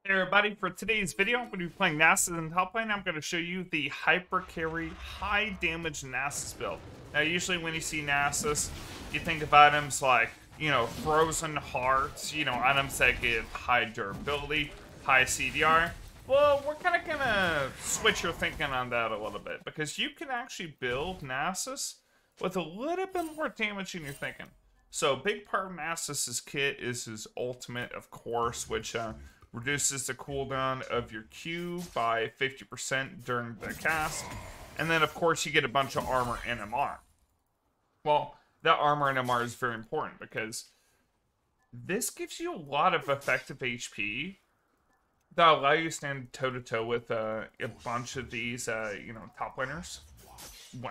Hey everybody, for today's video, I'm going to be playing Nasus in top lane. I'm going to show you the Hyper Carry high damage Nasus build. Now, usually when you see Nasus, you think of items like, Frozen Hearts, items that give high durability, high CDR. Well, we're kind of going to switch your thinking on that a little bit, because you can actually build Nasus with a little bit more damage than you're thinking. So, a big part of Nasus's kit is his ultimate, of course, which reduces the cooldown of your Q by 50% during the cast. And then, of course, you get a bunch of armor and MR. Well, that armor and MR is very important because this gives you a lot of effective HP that allow you to stand toe-to-toe with a bunch of these, top laners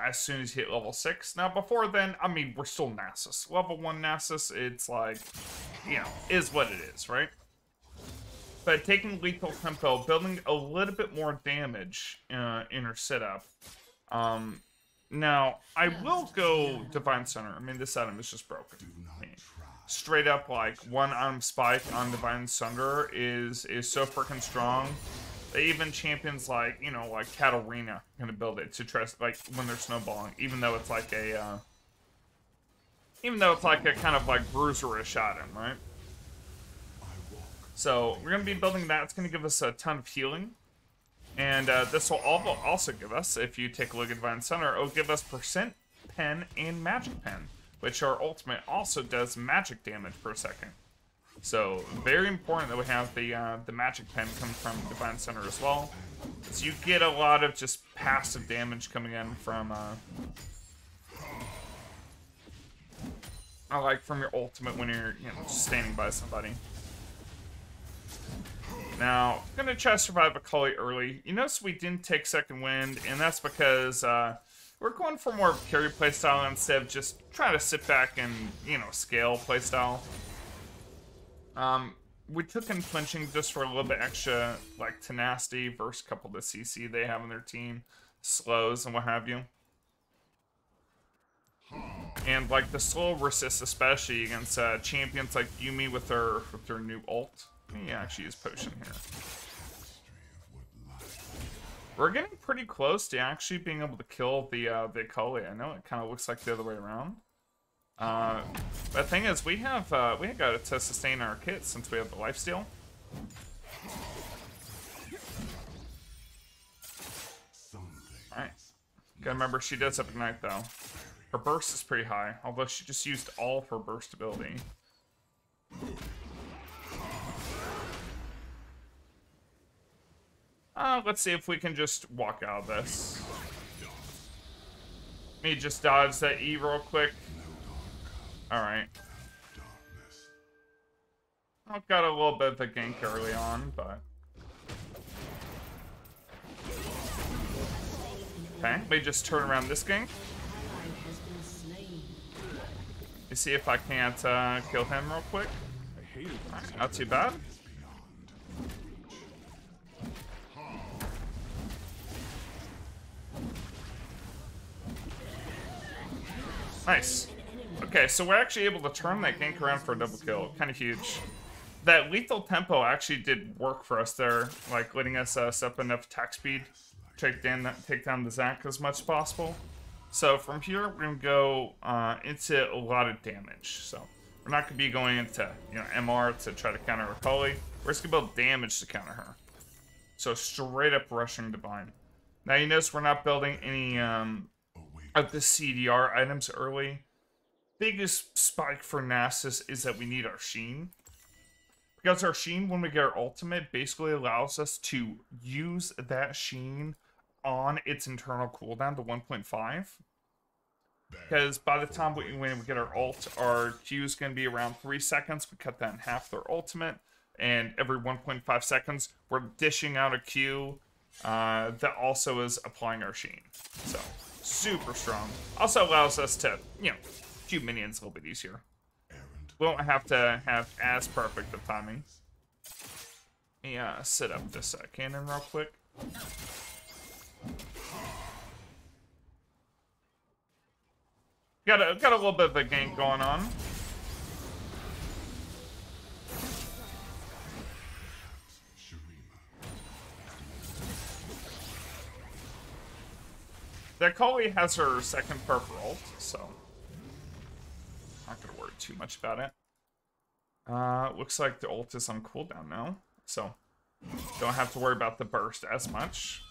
as soon as you hit level 6. Now, before then, I mean, we're still Nasus. Level 1 Nasus, it's like, is what it is, right? But taking lethal tempo, building a little bit more damage in her setup. Now, I will go Divine Center. I mean, this item is just broken. I mean, straight up, like, one item spike on Divine Sunder is so freaking strong. Even champions like, like Katarina gonna build it to trust, like, when they're snowballing, even though it's like a kind of like bruiserish item, right? So we're going to be building that. It's going to give us a ton of healing. And this will also give us, if you take a look at Divine Center, it'll give us percent pen and magic pen, which our ultimate also does magic damage per second. So very important that we have the magic pen come from Divine Center as well. So you get a lot of just passive damage coming in from from your ultimate when you're just standing by somebody. Now, I'm going to try to survive a Akali early. You notice we didn't take second wind, and that's because we're going for more of a carry playstyle instead of just trying to sit back and, scale playstyle. We took in flinching just for a little bit extra, like, tenacity versus a couple of the CC they have on their team, slows and what have you. And, like, the slow resist, especially against champions like Yuumi with their new ult. Let me actually use potion here. We're getting pretty close to actually being able to kill the Akali. I know it kind of looks like the other way around. But the thing is, we got to sustain our kit since we have the lifesteal. Alright. Gotta remember, she does have Ignite, though. Her burst is pretty high, although she just used all of her burst ability. Let's see if we can just walk out of this. Let me just dodge that E real quick. Alright. I've got a little bit of a gank early on, but... Okay, let me just turn around this gank. Let me see if I can't kill him real quick. Alright, not too bad. Nice. Okay, so we're actually able to turn that gank around for a double kill. Kind of huge. That lethal tempo actually did work for us there, like letting us set up enough attack speed to take down the Zac as much as possible. So from here, we're going to go into a lot of damage. So we're not going to be going into MR to try to counter Akali. We're just going to build damage to counter her. So straight up rushing Divine. Now you notice we're not building any of the CDR items early. Biggest spike for Nasus is that we need our Sheen. Because our Sheen, when we get our ultimate, basically allows us to use that Sheen on its internal cooldown to 1.5. Because by the time when we get our ult, our Q is going to be around 3 seconds. We cut that in half their ultimate. And every 1.5 seconds, we're dishing out a Q that also is applying our Sheen. So, super strong. Also allows us to, shoot minions a little bit easier. We don't have to have as perfect of timing. Let me set up this cannon real quick. Got a little bit of a gank going on. That Kali has her second purple ult, so not gonna worry too much about it. Looks like the ult is on cooldown now, so don't have to worry about the burst as much.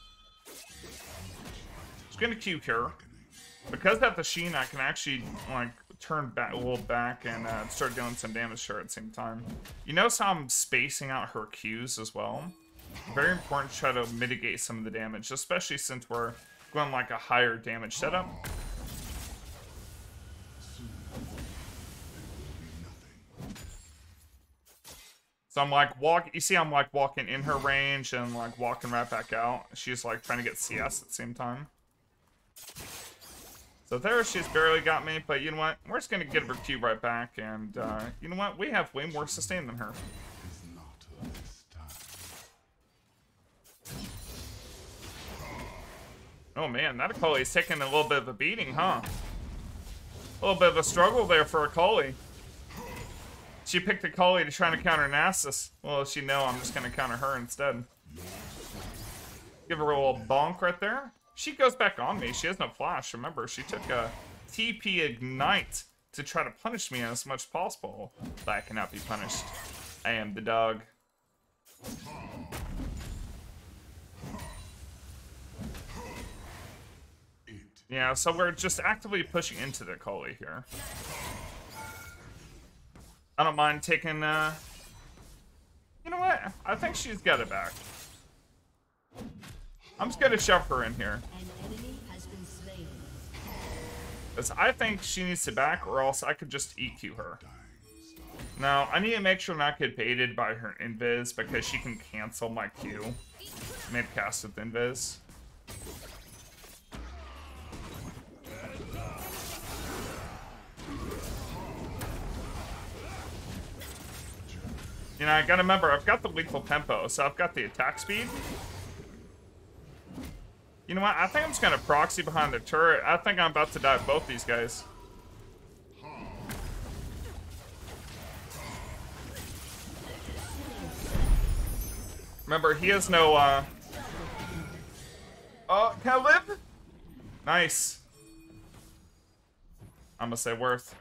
Just gonna Q here. Because at the Sheen, I can actually like turn back a little back and start doing some damage to her at the same time. You notice how I'm spacing out her Qs as well? Very important to try to mitigate some of the damage, especially since we're going like a higher damage setup. So I'm like you see I'm like walking in her range and like walking right back out. She's like trying to get CS at the same time. So there, she's barely got me, but you know what? We're just gonna get her Q right back, and you know what? We have way more sustain than her. Oh man, that Akali's taking a little bit of a beating, huh? A little bit of a struggle there for Akali. She picked Akali to try to counter Nasus. Well, she know I'm just gonna counter her instead. Give her a little bonk right there. She goes back on me. She has no flash. Remember, she took a TP Ignite to try to punish me as much as possible. But I cannot be punished. I am the dog. Yeah, so we're just actively pushing into the Akali here. I don't mind taking, you know what? I think she's got it back. I'm just gonna shove her in here. Because I think she needs to back, or else I could just EQ her. Now, I need to make sure not get baited by her invis, because she can cancel my Q mid-cast with invis. You know, I gotta remember, I've got the lethal tempo, so I've got the attack speed. You know what? I think I'm just gonna proxy behind the turret. I think I'm about to die both these guys. Remember, he has no, oh, can I live? Nice. I'm gonna say worth.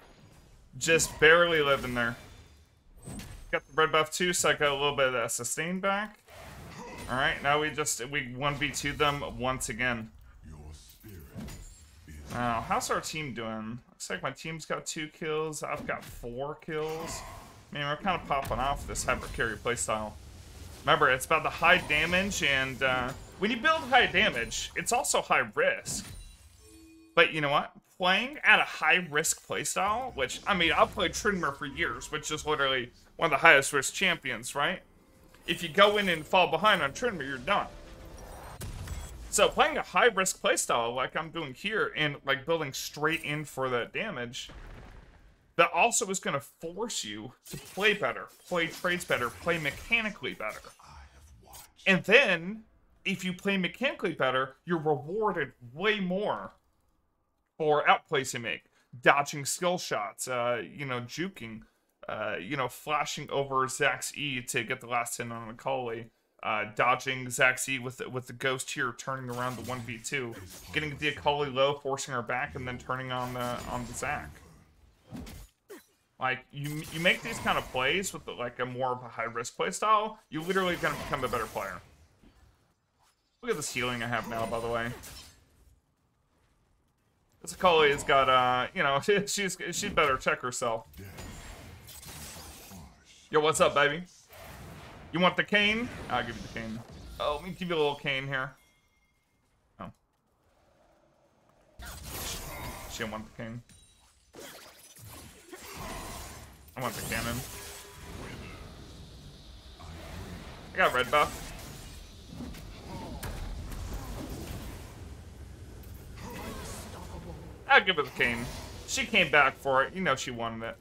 Just barely living there. Got the red buff too, so I got a little bit of that sustain back. Alright, now we 1v2 them once again. Now, how's our team doing? Looks like my team's got 2 kills. I've got 4 kills. Man, we're kind of popping off this hyper carry playstyle. Remember, it's about the high damage, and when you build high damage, it's also high risk. But you know what? Playing at a high risk playstyle, which, I mean, I've played Tryndamere for years, which is literally one of the highest risk champions, right? If you go in and fall behind on Tryndamere, you're done. So playing a high risk playstyle like I'm doing here and like building straight in for that damage, that also is going to force you to play better, play trades better, play mechanically better. And then, if you play mechanically better, you're rewarded way more for outplays you make. Dodging skill shots, you know, juking, you know, flashing over Zax's E to get the last hit on Akali. Dodging Zax's E with the Ghost here, turning around the 1v2. Getting the Akali low, forcing her back, and then turning on the Zac. Like, you make these kind of plays with like a more of a high-risk play style, you're literally going to become a better player. Look at this healing I have now, by the way. This Akali has got, you know, she'd better check herself. Yo, what's up, baby? You want the cane? I'll give you the cane. Oh, let me give you a little cane here. Oh. She didn't want the cane. I want the cannon. I got red buff. I'll give her the cane. She came back for it. You know she wanted it.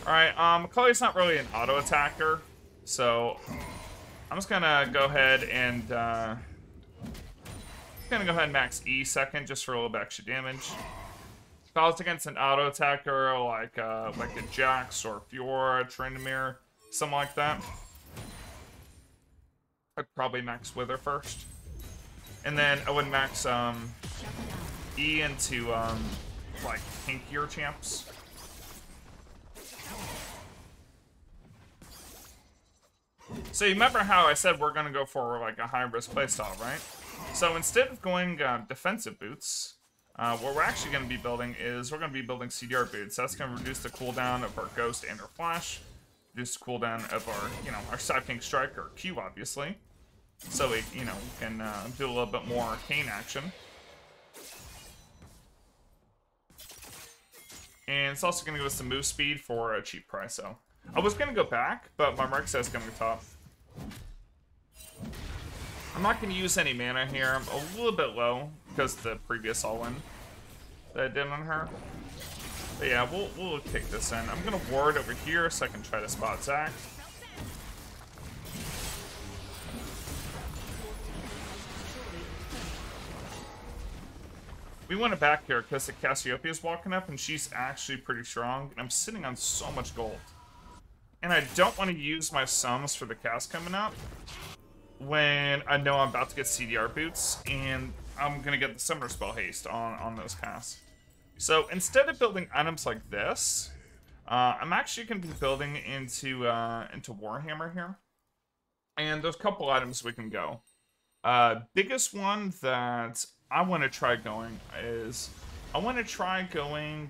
Alright, Akali's not really an auto attacker, so I'm just gonna go ahead and max E second just for a little bit extra damage. If I was against an auto attacker like a Jax or Fiora, Tryndamere, something like that, I'd probably max Wither first. And then I would max E into like tankier champs. So you remember how I said we're gonna go for like a high risk playstyle, right? So instead of going defensive boots, what we're actually gonna be building is we're gonna be building CDR boots. That's gonna reduce the cooldown of our Ghost and our Flash, reduce the cooldown of our, you know, our side pink strike or Q, obviously. So we, you know, can do a little bit more arcane action. And it's also gonna give us some move speed for a cheap price, so. I was gonna go back, but my mark says gonna go top. I'm not gonna use any mana here. I'm a little bit low because the previous all-in that I did on her. But yeah, we'll kick this in. I'm gonna ward over here so I can try to spot Zac. We want to back here because the Cassiopeia is walking up and she's actually pretty strong. And I'm sitting on so much gold. And I don't want to use my sums for the cast coming up when I know I'm about to get CDR boots and I'm going to get the summoner spell haste on those casts. So instead of building items like this, I'm actually going to be building into Warhammer here. And there's a couple items we can go. Biggest one that I want to try going is I want to try going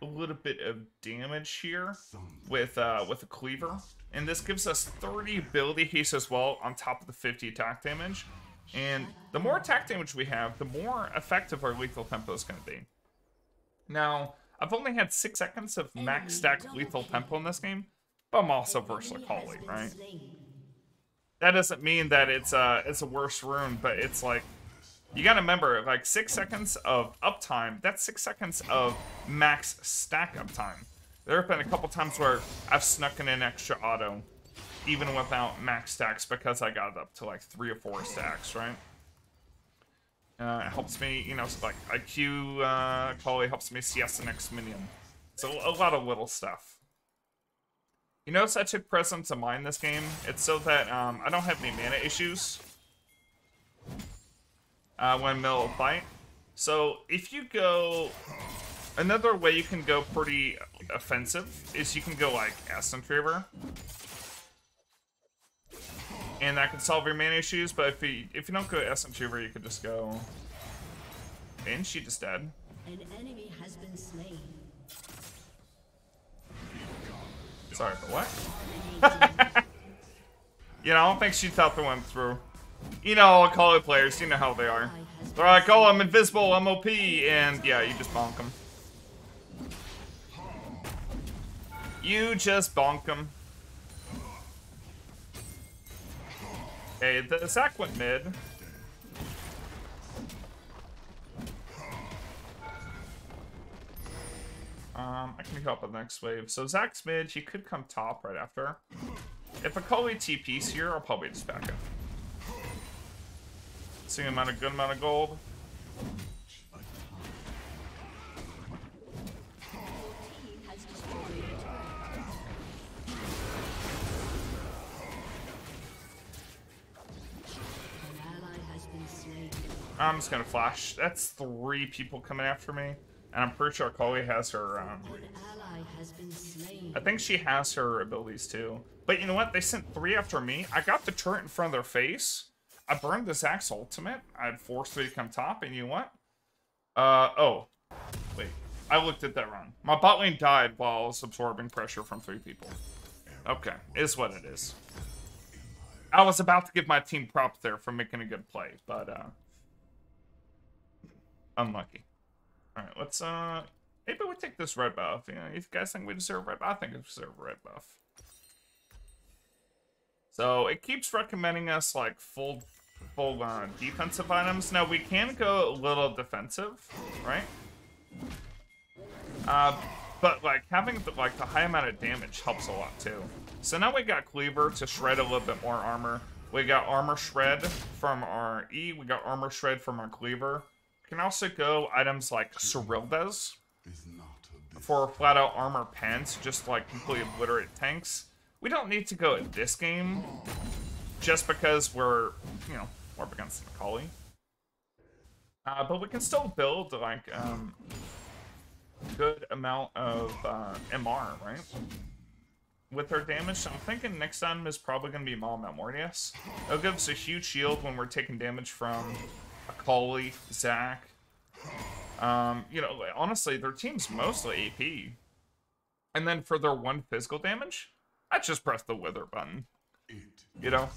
a little bit of damage here with a cleaver, and this gives us 30 ability haste as well on top of the 50 attack damage. And the more attack damage we have, the more effective our lethal tempo is going to be. Now, I've only had 6 seconds of max stack lethal tempo in this game, but I'm also versus Akali, right? That doesn't mean that it's a worse rune, but it's like, you gotta remember, like 6 seconds of uptime, that's 6 seconds of max stack uptime. There have been a couple times where I've snuck in an extra auto, even without max stacks, because I got it up to like 3 or 4 stacks, right? It helps me, you know, like IQ, Kali helps me CS the next minion. So a lot of little stuff. You notice I took Presence of Mind this game? It's so that I don't have any mana issues when middle of fight. So if you go, another way you can go pretty offensive is you can go like Essence Reaver, and that can solve your mana issues. But if you don't go Essence Reaver, you could just go, and she just dead. An enemy has been slain. Sorry, but what? You know, I don't think she thought the one through. You know, Call It players, you know how they are. They're like, oh, I'm invisible, I'm OP, and yeah, you just bonk them. You just bonk them. Okay, the Zac went mid. I can help with the next wave. So Zac's mid, he could come top right after. If Akali TP's here, I'll probably just back it. Seeing him on a good amount of gold. I'm just gonna flash. That's 3 people coming after me. And I'm pretty sure Akali has her, I think she has her abilities too. But you know what? They sent 3 after me. I got the turret in front of their face. I burned the Zac's ultimate. I'd forced 3 to come top, and you know what? Oh. Wait. I looked at that wrong. My bot lane died while I was absorbing pressure from 3 people. Okay. Is what it is. I was about to give my team props there for making a good play, but, unlucky. Alright, let's, maybe we take this red buff. You know, if you guys think we deserve red buff, I think we deserve a red buff. So, it keeps recommending us, like, full defensive items. Now, we can go a little defensive, right? But, like, having, the high amount of damage helps a lot, too. So now we got Cleaver to shred a little bit more armor. We got Armor Shred from our E. We got Armor Shred from our Cleaver. We can also go items like Cyrildas for flat-out armor pens, just like completely obliterate tanks. We don't need to go at this game, just because we're, you know, Warp against Macaulay. But we can still build, like, good amount of MR, right? With our damage. So I'm thinking next time is probably going to be Maul Malmortius. It'll give us a huge shield when we're taking damage from Macaulay, Zac. You know, honestly, their team's mostly AP. And then for their 1 physical damage, I just press the Wither button. You know?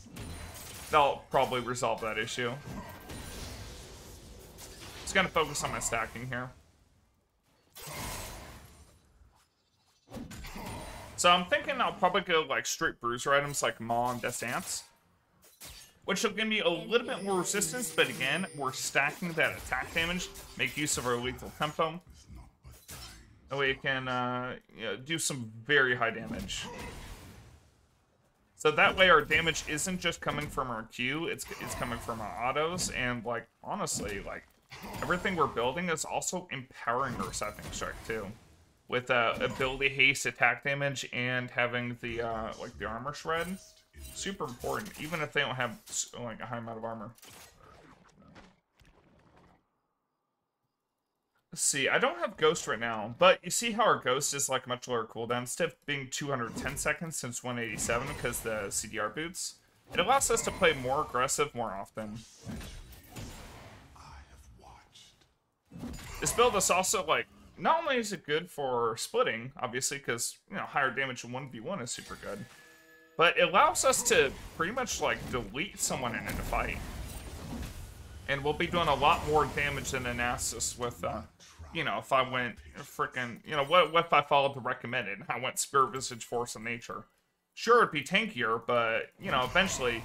That'll probably resolve that issue. Just gonna focus on my stacking here. So I'm thinking I'll probably go like straight bruiser items like Maw and Death Dance, which will give me a little bit more resistance, but again, we're stacking that attack damage, make use of our lethal tempo. That way it can you know, do some very high damage. So that way our damage isn't just coming from our Q, it's coming from our autos, and like, honestly, like, everything we're building is also empowering our Siphoning Strike too. With ability haste, attack damage, and having the like the armor shred. Super important, even if they don't have like a high amount of armor. Let's see, I don't have Ghost right now, but you see how our Ghost is like much lower cooldown, instead of being 210 seconds since 187 because the CDR boots. It allows us to play more aggressive more often. This build is also like, not only is it good for splitting, obviously, because, you know, higher damage in 1v1 is super good, but it allows us to pretty much like delete someone in a fight. And we'll be doing a lot more damage than Anastasis with, you know, if I went freaking, you know, what if I followed the recommended? I went Spirit Visage, Force of Nature. Sure, it'd be tankier, but, you know, eventually,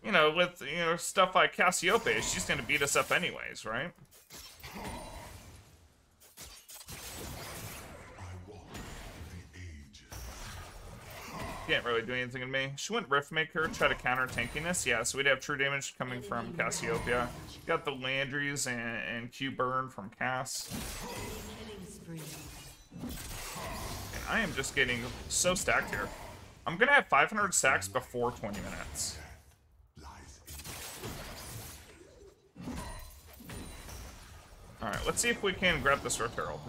you know, with, you know, stuff like Cassiopeia, she's gonna beat us up anyways, right? Can't really do anything to me. She went Riftmaker, try to counter tankiness. Yeah, so we'd have true damage coming from Cassiopeia. Got the Landry's and Q burn from Cass. And I am just getting so stacked here. I'm gonna have 500 stacks before 20 minutes. Alright, let's see if we can grab this Rift Herald.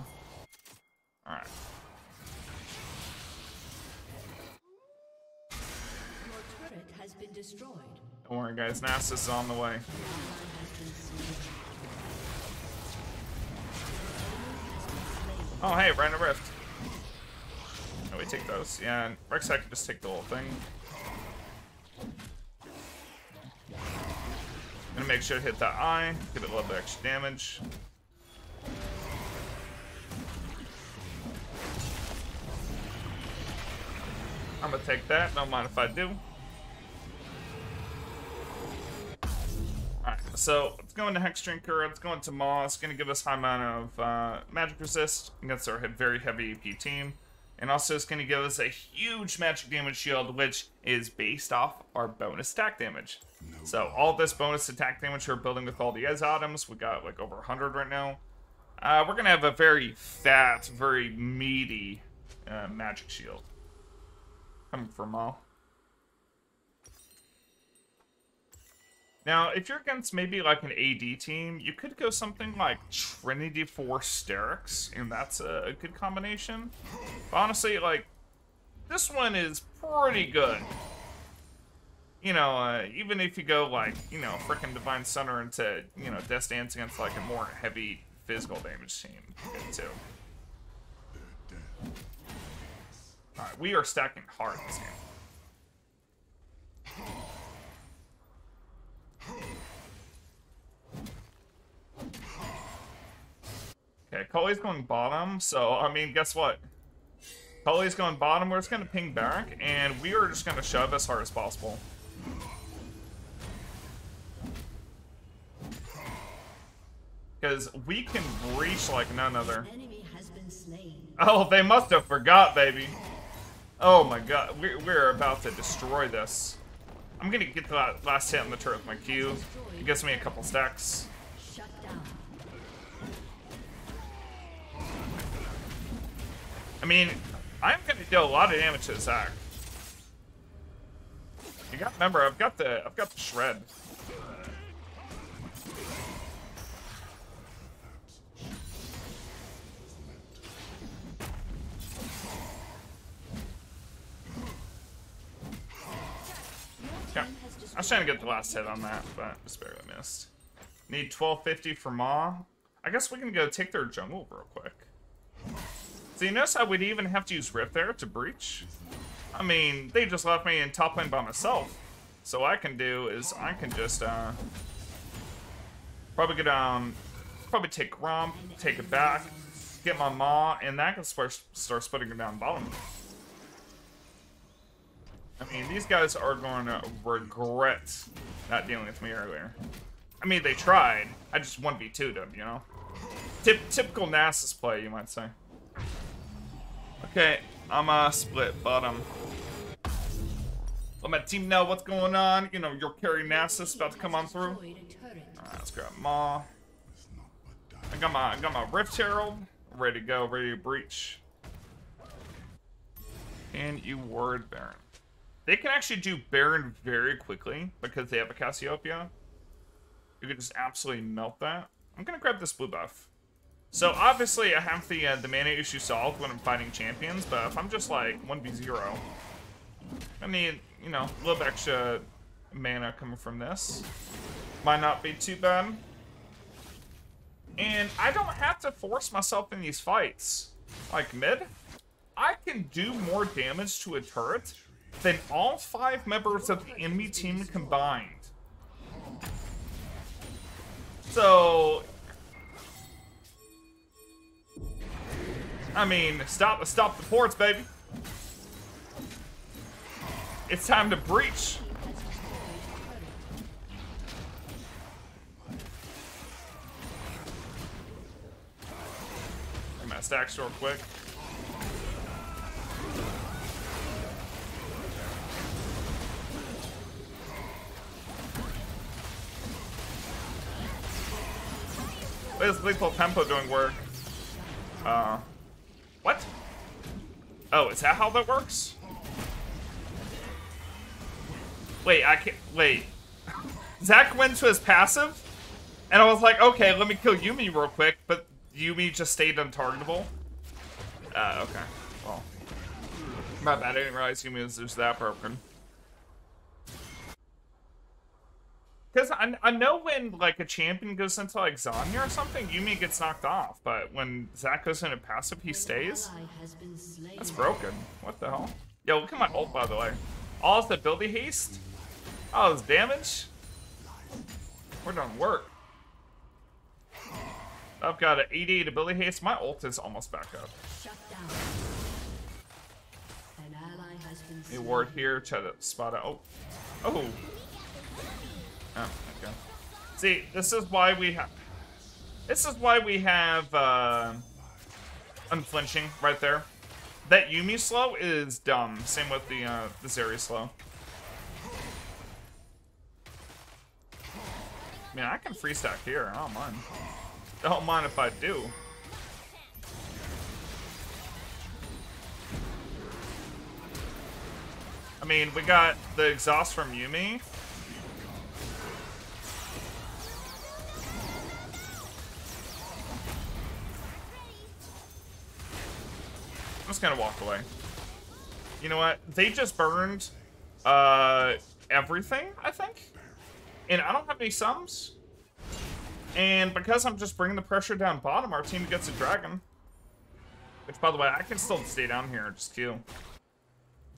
Alright. Don't worry, guys. Nasus is on the way. Oh, hey, random rift. Oh, we take those. Yeah, and Rek'Sai can just take the whole thing. Gonna make sure to hit that eye, give it a little bit extra damage. I'm gonna take that. Don't mind if I do. Alright, so let's go into Hex Drinker, let's go into Maw. It's going to give us high amount of magic resist against our very heavy AP team. And also it's going to give us a huge magic damage shield, which is based off our bonus attack damage. So all this bonus attack damage we're building with all the Ez items, we got like over 100 right now. We're going to have a very fat, very meaty magic shield coming from Maw. Now, if you're against maybe like an AD team, you could go something like Trinity Force Sterix, and that's a good combination. But honestly, like, this one is pretty good. You know, even if you go like, you know, frickin' Divine Sunner into, you know, Death Dance against like a more heavy physical damage team, good too. Alright, we are stacking hard this game. Okay, Cully's going bottom, so, I mean, guess what? Cully's going bottom, we're just going to ping back, and we are just going to shove as hard as possible. Because we can reach like none other. Oh, they must have forgot, baby. Oh my god, we're about to destroy this. I'm going to get that last hit on the turret with my Q. It gives me a couple stacks. I mean, I'm going to deal a lot of damage to Zac. You got to remember, I've got the shred. Okay. I was trying to get the last hit on that, but just barely missed. Need 1250 for Maw. I guess we can go take their jungle real quick. So you notice I would even have to use Rift there to breach? I mean, they just left me in top lane by myself. So what I can do is I can just probably go down, probably take Gromp, take it back, get my Maw, and that can start splitting it down bottom. I mean, these guys are going to regret not dealing with me earlier. I mean, they tried. I just 1v2'd them, you know? Typical Nasus play, you might say. Okay, I'm split bottom. Let my team know what's going on. You know, your carry Nasus about to come on through. Alright, let's grab Maw. I got my Rift Herald. Ready to go, ready to breach. And you ward Baron. They can actually do Baron very quickly because they have a Cassiopeia. You can just absolutely melt that. I'm gonna grab this blue buff. So obviously I have the mana issue solved when I'm fighting champions, but if I'm just like 1v0, I need, you know, a little bit extra mana coming from this. Might not be too bad. And I don't have to force myself in these fights. Like mid, I can do more damage to a turret than all 5 members of the enemy team combined. So, I mean, stop the ports, baby. It's time to breach. Get my stacks real quick. What is Lethal Tempo doing work? What? Oh, is that how that works? Wait, I can't, wait. Zach went to his passive, and I was like, okay, let me kill Yuumi real quick, but Yuumi just stayed untargetable. Okay. Well, my bad, I didn't realize Yuumi was just that broken. Because I know when, like, a champion goes into, like, Zanya or something, Yuumi gets knocked off. But when Zac goes into passive, he stays? That's broken. What the hell? Yo, look at my ult, by the way. All this ability haste? All this damage? We're done work. I've got an 88 ability haste. My ult is almost back up. A ward here. Try to spot out. Oh. Oh, okay. See, this is why we have unflinching right there. That Yuumi slow is dumb. Same with the Zeri slow. I mean, I can free stack here. I don't mind. I don't mind if I do. I mean, we got the exhaust from Yuumi. I'm just gonna walk away. You know what? They just burned everything, I think. And I don't have any sums. And because I'm just bringing the pressure down bottom, our team gets a dragon. Which, by the way, I can still stay down here and just queue.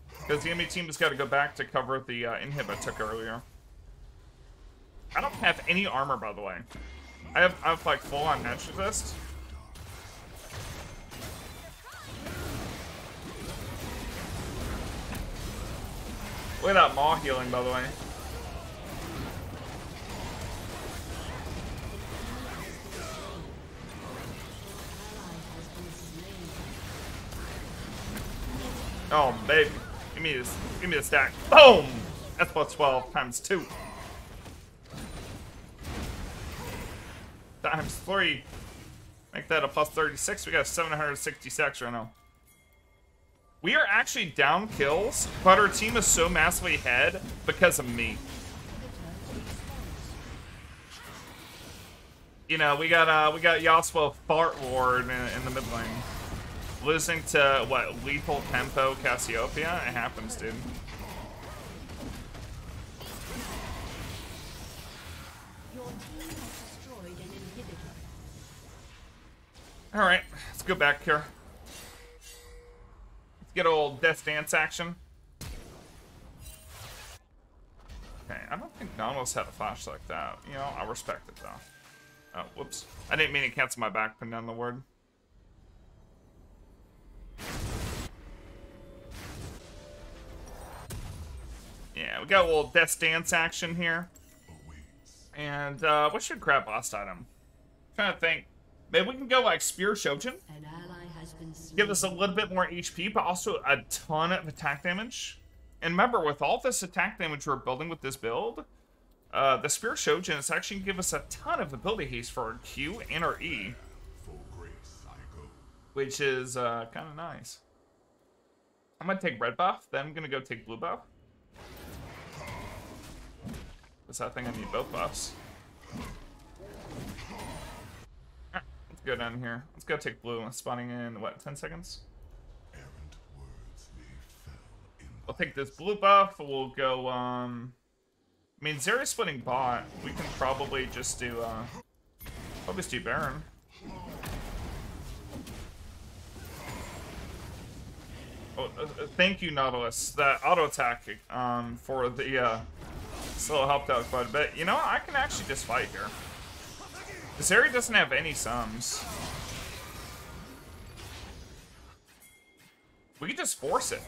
Because the enemy team has got to go back to cover the inhib I took earlier. I don't have any armor, by the way. I have like full-on match resist. Look at that Maw healing, by the way. Oh, baby. Give me this. Give me the stack. Boom! That's plus 12 times 2. Times 3. Make that a plus 36. We got 766 right now. We are actually down kills, but our team is so massively ahead because of me. You know, we got Yasuo Fart Ward in the mid lane. Losing to, what, Lethal Tempo Cassiopeia? It happens, dude. Your team has destroyed an inhibitor. Alright, let's go back here. Let's get old Death Dance action. Okay, I don't think Nautilus had a flash like that. You know, I respect it though. Oh, whoops. I didn't mean to cancel my back, putting down the word. Yeah, we got a little Death Dance action here. And what should grab last item? I'm trying to think. Maybe we can go like Spear Shojin. An ally has been slain. Give us a little bit more HP, but also a ton of attack damage. And remember, with all this attack damage we're building with this build, the Spear Shojin is actually going to give us a ton of ability haste for our Q and our E. Which is kind of nice. I'm going to take red buff, then I'm going to go take blue buff. Because I think I need both buffs. Alright, let's go down here. Let's go take blue. Spawning in, what, 10 seconds? I'll take this blue buff. We'll go, I mean, Zeri's splitting bot. We can probably just do, probably just do Baron. Oh, thank you, Nautilus. That auto attack, for the, still helped out quite a bit. You know, I can actually just fight here. Zeri doesn't have any sums. We can just force it.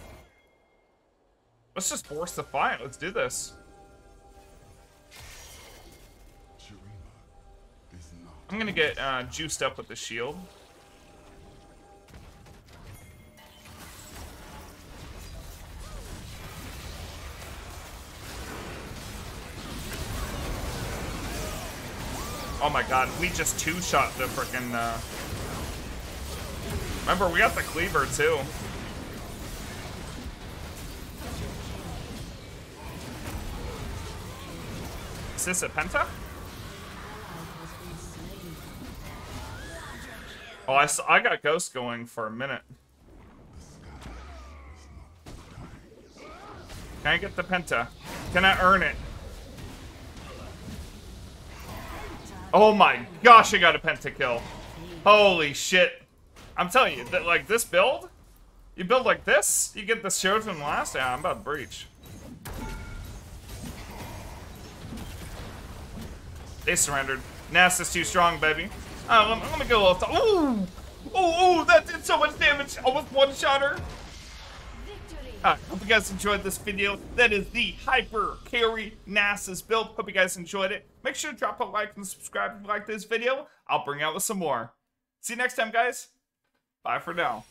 Let's just force the fight. Let's do this. I'm gonna get juiced up with the shield. Oh my god, we just two-shot the frickin', Remember, we got the cleaver, too. Is this a penta? Oh, I got Ghost going for a minute. Can I get the penta? Can I earn it? Oh my gosh, I got a pentakill. Holy shit. I'm telling you, that like this build, you build like this, you get the Shojin last. Yeah, I'm about to breach. They surrendered. Nass is too strong, baby. Let me go a little. Ooh! Ooh, that did so much damage. Almost one-shot her. Hope you guys enjoyed this video. That is the Hyper Carry Nasus build. Hope you guys enjoyed it. Make sure to drop a like and subscribe if you like this video. I'll bring out with some more. See you next time, guys. Bye for now.